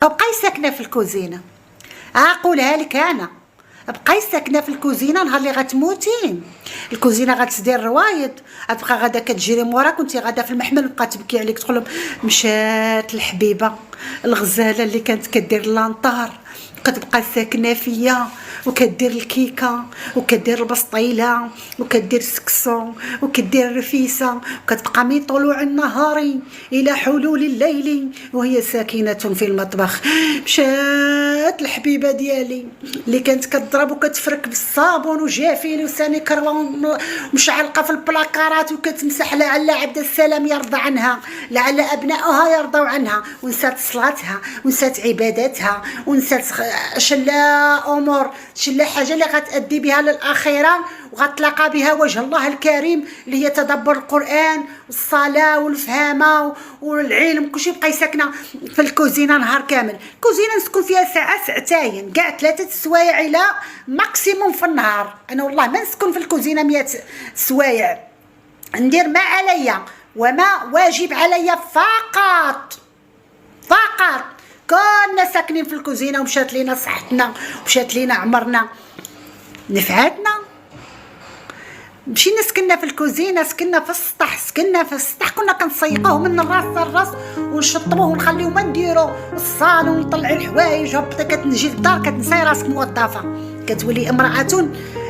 بقاي ساكنه في الكوزينه، اقولها لك انا، بقاي ساكنه في الكوزينه. نهار اللي غتموتي الكوزينه غتدير روايض، غتبقى غادا كتجري موراك وانت غادا في المحمل، بقى تبكي عليك تقول لهم مشات الحبيبه الغزاله اللي كانت كدير لانطار كتبقى ساكنه فيا، وكدير الكيكه وكدير البسطيله وكدير السكسو وكدير الرفيسه، وكتبقى من طلوع النهار الى حلول الليل وهي ساكنه في المطبخ. مشات الحبيبه ديالي اللي كانت كتضرب وكتفرك بالصابون وجافيل وساني كروه ومشعلقه في البلاكارات وكتمسح لعل عبد السلام يرضى عنها، لعل ابنائها يرضوا عنها، ونسات صلاتها ونسات عباداتها ونسات شلا امور، شلا حاجه اللي غتادي بها للاخره وغتلاقى بها وجه الله الكريم، اللي هي تدبر القران والصلاه والفهامه والعلم. كلشي بقاي ساكنه في الكوزينه نهار كامل. الكوزينه نسكن فيها ساعه ساعتين كاع 3 سوايع الى ماكسيموم في النهار. انا والله ما نسكن في الكوزينه 100 سوايع، ندير ما عليا وما واجب عليا فقط. كنا ساكنين في الكوزينه ومشات لينا صحتنا ومشات لينا عمرنا نفعاتنا. مشينا سكننا في الكوزينه، سكننا في السطح، كنا كنسيقوه من الراس للراس ونشطبوه ونخليوه ما نديرو الصالون ونطلع الحوايج. هبطه كتنجي للدار كتنساي راسك موظفه، كتولي امراه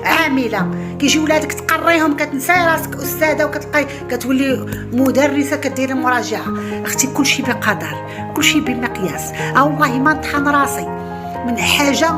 عامله. كيجي ولادك تقريهم كتنساي راسك استاذه وكتلقاي كتولي مدرسه كديري مراجعه. اختي كلشي بقدر، كلشي بمقياس. والله ما نطحن راسي من حاجه